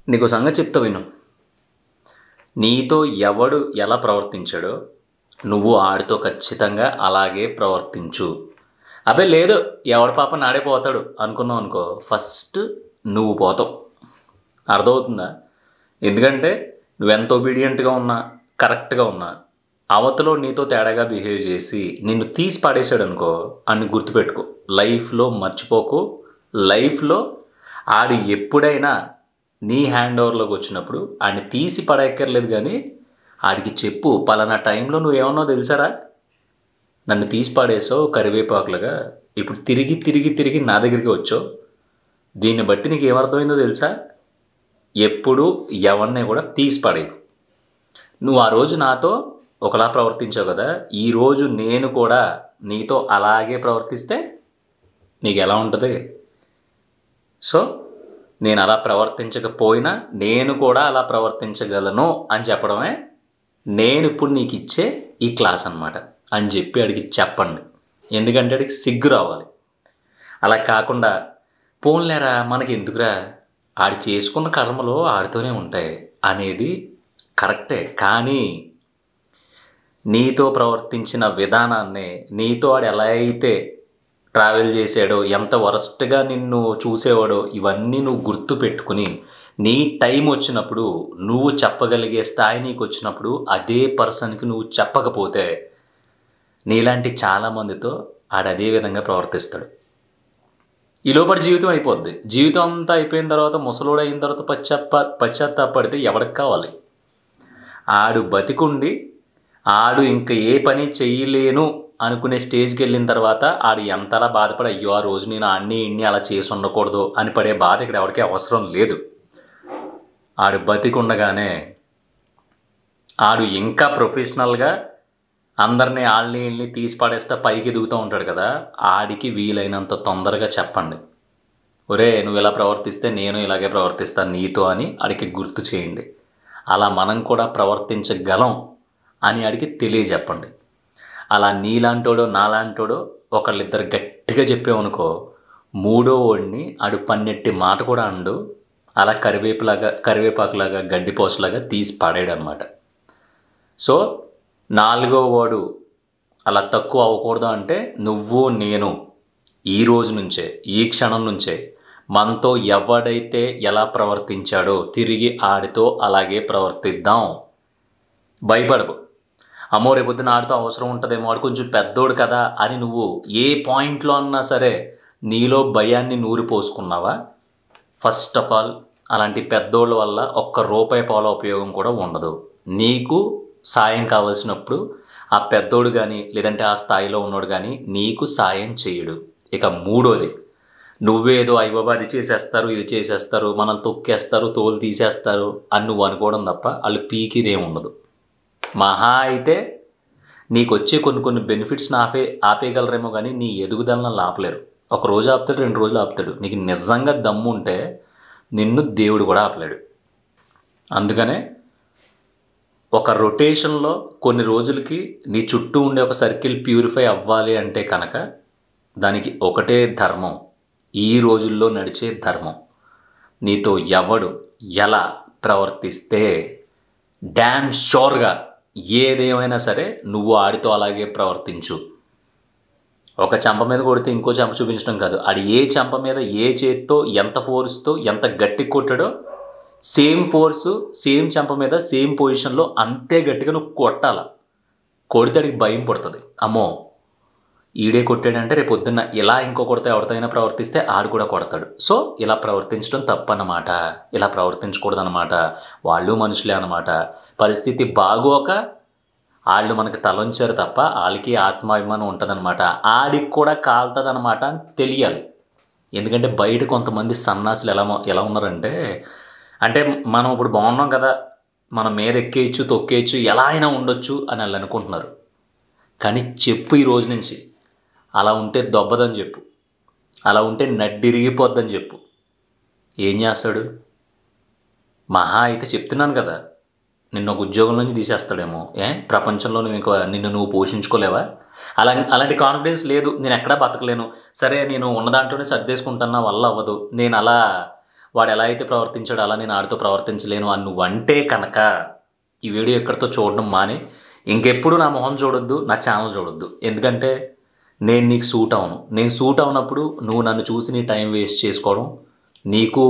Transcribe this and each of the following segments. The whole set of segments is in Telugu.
నీకు సంగతి చెప్తా విను. నీతో ఎవడు ఎలా ప్రవర్తించాడో నువ్వు ఆడితో ఖచ్చితంగా అలాగే ప్రవర్తించు. అబ్బే లేదు ఎవడి పాప నాడే పోతాడు అనుకున్నావు అనుకో, ఫస్ట్ నువ్వు పోతావు. అర్థమవుతుందా? ఎందుకంటే నువ్వెంత ఒబీడియంట్గా ఉన్నా, కరెక్ట్గా ఉన్నా, అవతలో నీతో తేడాగా బిహేవ్ చేసి నిన్ను తీసి పడేసాడు అనుకో, అన్ని గుర్తుపెట్టుకో, లైఫ్లో మర్చిపోకు. లైఫ్లో ఆడు ఎప్పుడైనా నీ హ్యాండ్ ఓవర్లోకి వచ్చినప్పుడు ఆడిని తీసి పడేక్కర్లేదు, కానీ ఆడికి చెప్పు, పలానా టైంలో నువ్వేమన్నావు తెలుసారా, నన్ను తీసి పడేసావు కరివేపాకులుగా, ఇప్పుడు తిరిగి తిరిగి తిరిగి నా దగ్గరికి వచ్చావు. దీన్ని బట్టి నీకు ఏమర్థమైందో తెలుసా? ఎప్పుడు ఎవరిని కూడా తీసి పడేయకు. నువ్వు ఆ రోజు నాతో ఒకలా ప్రవర్తించావు కదా, ఈరోజు నేను కూడా నీతో అలాగే ప్రవర్తిస్తే నీకు ఎలా ఉంటుంది? సో నేను అలా ప్రవర్తించకపోయినా నేను కూడా అలా ప్రవర్తించగలను అని చెప్పడమే నేను ఇప్పుడు నీకు ఇచ్చే ఈ క్లాస్ అన్నమాట అని చెప్పి అడిగి చెప్పండి. ఎందుకంటే అడిగి సిగ్గు రావాలి. అలా కాకుండా పోన్లేరా మనకి ఎందుకురా, ఆడి చేసుకున్న కర్మలు ఆడితోనే ఉంటాయి అనేది కరెక్టే, కానీ నీతో ప్రవర్తించిన విధానాన్ని, నీతో ఆడు ఎలా అయితే ట్రావెల్ చేసాడో, ఎంత వరస్ట్గా నిన్ను చూసేవాడో, ఇవన్నీ నువ్వు గుర్తు పెట్టుకుని నీ టైం వచ్చినప్పుడు, నువ్వు చెప్పగలిగే స్థాయి నీకు వచ్చినప్పుడు అదే పర్సన్కి నువ్వు చెప్పకపోతే నీలాంటి చాలామందితో ఆడు అదే విధంగా ప్రవర్తిస్తాడు. ఈ లోపల జీవితం అయిపోద్ది. జీవితం అంతా అయిపోయిన తర్వాత, ముసలోడు అయిన తర్వాత పశ్చాత్తాపడితే ఎవరికి కావాలి? ఆడు బతికుండి ఆడు ఇంక ఏ పని చెయ్యలేను అనుకునే స్టేజ్కి వెళ్ళిన తర్వాత ఆడు ఎంతలా బాధపడి, అయ్యో ఆ రోజు నేను ఇన్ని అలా చేసి ఉండకూడదు అని పడే బాధ ఇక్కడ ఎవరికీ అవసరం లేదు. ఆడు బతికుండగానే ఆడు ఇంకా ప్రొఫెషనల్గా అందరినీ వాళ్ళని తీసి పడేస్తే పైకి ఎదుగుతూ ఉంటాడు కదా, ఆడికి వీలైనంత తొందరగా చెప్పండి, ఒరే నువ్వు ఇలా ప్రవర్తిస్తే నేను ఇలాగే ప్రవర్తిస్తాను నీతో అని ఆడికి గుర్తు చేయండి. అలా మనం కూడా ప్రవర్తించగలం అని ఆడికి తెలియజెప్పండి. అలా నీలాంటోడో నాలాంటోడో ఒకళ్ళిద్దరు గట్టిగా చెప్పామనుకో, మూడో వాడిని ఆడు పన్నెట్టి మాట కూడా అండు, అలా కరివేపాకులాగా గడ్డిపోసలాగా తీసి పడేయడు అనమాట. సో నాలుగో వాడు అలా తక్కువ అవ్వకూడదు అంటే నువ్వు నేను ఈ రోజు నుంచే, ఈ క్షణం నుంచే మనతో ఎవడైతే ఎలా ప్రవర్తించాడో తిరిగి ఆడితో అలాగే ప్రవర్తిద్దాం. భయపడకు, అమ్మో రేపొద్దున ఆడితో అవసరం ఉంటుందేమో, ఆడు కొంచెం పెద్దోడు కదా అని నువ్వు ఏ పాయింట్లో అన్నా సరే నీలో భయాన్ని నూరిపోసుకున్నావా, ఫస్ట్ ఆఫ్ ఆల్ అలాంటి పెద్దోళ్ళ వల్ల ఒక్క రూపాయి పాల ఉపయోగం కూడా ఉండదు. నీకు సాయం కావాల్సినప్పుడు ఆ పెద్దోడు కానీ లేదంటే ఆ స్థాయిలో ఉన్నోడు కానీ నీకు సాయం చేయడు. ఇక మూడోది, నువ్వేదో అయ్యబాబా అది చేసేస్తారు, ఇది చేసేస్తారు, మనల్ని తొక్కేస్తారు, తోలు తీసేస్తారు అని నువ్వు అనుకోవడం తప్ప వాళ్ళు పీకిదేం ఉండదు. మహా అయితే నీకు వచ్చే కొన్ని బెనిఫిట్స్ని ఆపేయగలరేమో కానీ నీ ఎదుగుదలను ఆపలేరు. ఒక రోజు ఆపుతాడు, 2 రోజులు ఆపుతాడు. నీకు నిజంగా దమ్ము ఉంటే నిన్ను దేవుడు కూడా ఆపలేడు. అందుకనే ఒక రొటేషన్లో కొన్ని రోజులకి నీ చుట్టూ ఉండే ఒక సర్కిల్ ప్యూరిఫై అవ్వాలి అంటే కనుక దానికి ఒకటే ధర్మం, ఈ రోజుల్లో నడిచే ధర్మం. నీతో ఎవడు ఎలా ప్రవర్తిస్తే డ్యామ్ షోర్గా ఏదేమైనా సరే నువ్వు ఆడితో అలాగే ప్రవర్తించు. ఒక చెంప మీద కొడితే ఇంకో చెంప చూపించడం కాదు, ఆడి ఏ చెంప మీద ఏ చేత్తో ఎంత ఫోర్స్తో ఎంత గట్టి కొట్టాడో సేమ్ ఫోర్సు సేమ్ చెంప మీద సేమ్ పొజిషన్లో అంతే గట్టిగా నువ్వు కొట్టాల. కొడితే ఆడికి భయం పడుతుంది, అమ్మో ఈడే కొట్టాడంటే రేపు పొద్దున్న ఇలా ఇంకొకరితో ఎవరితోనైనా ప్రవర్తిస్తే ఆడు కూడా కొడతాడు. సో ఇలా ప్రవర్తించడం తప్పన్నమాట, ఇలా ప్రవర్తించకూడదన్నమాట. వాళ్ళు మనుషులే అన్నమాట. పరిస్థితి బాగోక వాళ్ళు మనకి తలొంచారు తప్ప వాళ్ళకి ఆత్మాభిమానం ఉంటుందన్నమాట. ఆడికి కూడా కాలుతుందన్నమాట అని తెలియాలి. ఎందుకంటే బయట కొంతమంది సన్నాసులు ఎలా ఉన్నారంటే, అంటే మనం ఇప్పుడు బాగున్నాం కదా, మనం మీద ఎక్కేయచ్చు తొక్కేయచ్చు ఎలా అయినా ఉండొచ్చు అని వాళ్ళు అనుకుంటున్నారు. కానీ చెప్పు ఈ రోజు నుంచి, అలా ఉంటే దొబ్బదని చెప్పు, అలా ఉంటే నడ్డిరిగిపోద్దని చెప్పు. ఏం చేస్తాడు? మహా అయితే చెప్తున్నాను కదా, నిన్ను ఒక ఉద్యోగం నుంచి తీసేస్తాడేమో. ప్రపంచంలో నిన్ను నువ్వు పోషించుకోలేవా? అలాంటి కాన్ఫిడెన్స్ లేదు, నేను ఎక్కడా బతకలేను, సరే నేను ఉన్న దాంట్లోనే సర్దేసుకుంటున్నా వల్ల అవ్వదు, నేను అలా వాడు ఎలా అయితే ప్రవర్తించాడో అలా నేను ఆడితో ప్రవర్తించలేను అని నువ్వంటే కనుక ఈ వీడియో ఎక్కడితో చూడడం మాని ఇంకెప్పుడు నా మొహం చూడొద్దు, నా ఛానల్ చూడొద్దు. ఎందుకంటే నేను నీకు సూట్ అవను. నేను సూట్ అవనప్పుడు నువ్వు నన్ను చూసి నీ టైం వేస్ట్ చేసుకోవడం నీకు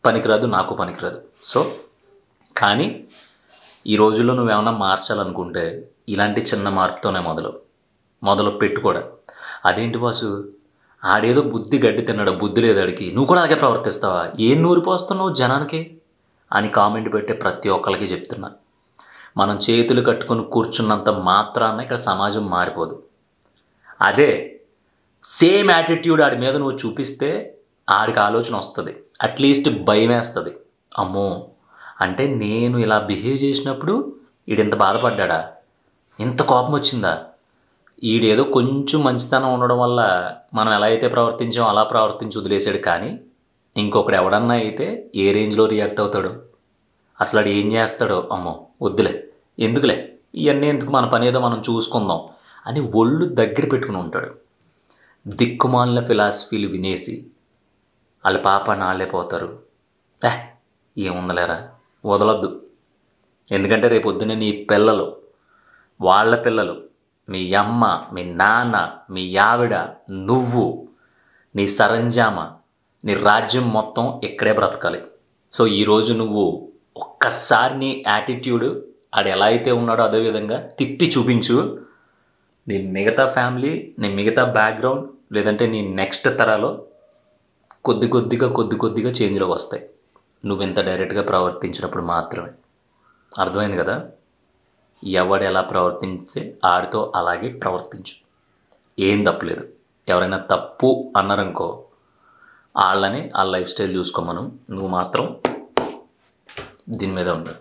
పనికిరాదు, నాకు పనికిరాదు. సో కానీ ఈ రోజుల్లో నువ్వేమన్నా మార్చాలనుకుంటే ఇలాంటి చిన్న మార్పుతోనే మొదలు పెట్టు కూడా. అదేంటి బాసు, ఆడేదో బుద్ధి గడ్డి తిన్నాడు, బుద్ధి లేదు ఆడికి, నువ్వు కూడా అలాగే ప్రవర్తిస్తావా, ఏం నూరిపోస్తున్నావు జనానికి అని కామెంట్ పెట్టే ప్రతి ఒక్కరికి చెప్తున్నా, మనం చేతులు కట్టుకొని కూర్చున్నంత మాత్రాన ఇక్కడ సమాజం మారిపోదు. అదే సేమ్ యాటిట్యూడ్ ఆడి మీద నువ్వు చూపిస్తే ఆడికి ఆలోచన వస్తుంది, అట్లీస్ట్ భయం వేస్తుంది. అమ్మో, అంటే నేను ఇలా బిహేవ్ చేసినప్పుడు ఈడింత బాధపడ్డా, ఇంత కోపం వచ్చిందా, ఈడేదో కొంచెం మంచితనం ఉండడం వల్ల మనం ఎలా అయితే ప్రవర్తించామో అలా ప్రవర్తించి వదిలేసాడు. కానీ ఇంకొకడు ఎవడన్నా అయితే ఏ రేంజ్లో రియాక్ట్ అవుతాడో, అసలు ఆడు ఏం చేస్తాడో, అమ్మో వద్దులే, ఎందుకులే ఇవన్నీ ఎందుకు, మన పని ఏదో మనం చూసుకుందాం అని ఒళ్ళు దగ్గర పెట్టుకుని ఉంటాడు. దిక్కుమాలిన ఫిలాసఫీలు వినేసి వాళ్ళ పాప నాళ్ళే పోతారు. ఏముందలేరా, వదలొద్దు. ఎందుకంటే రేపు పొద్దున్నే నీ పిల్లలు, వాళ్ళ పిల్లలు, మీ అమ్మ, మీ నాన్న, మీ ఆవిడ, నువ్వు, నీ సరంజామ, నీ రాజ్యం మొత్తం ఇక్కడే బ్రతకాలి. సో ఈరోజు నువ్వు ఒక్కసారి నీ యాటిట్యూడ్ ఆడు ఎలా అయితే ఉన్నాడో అదేవిధంగా తిప్పి చూపించు. నీ మిగతా ఫ్యామిలీ, నీ మిగతా బ్యాక్గ్రౌండ్, లేదంటే నీ నెక్స్ట్ తరాలో కొద్ది కొద్దిగా చేంజ్లోకి వస్తాయి, నువ్వు ఇంత డైరెక్ట్గా ప్రవర్తించినప్పుడు మాత్రమే. అర్థమైంది కదా? ఎవడు ఎలా ప్రవర్తించే ఆడితో అలాగే ప్రవర్తించు, ఏం తప్పులేదు. ఎవరైనా తప్పు అన్నారనుకో వాళ్ళని ఆ లైఫ్ స్టైల్ చూసుకోమను, నువ్వు మాత్రం దీని మీద ఉండు.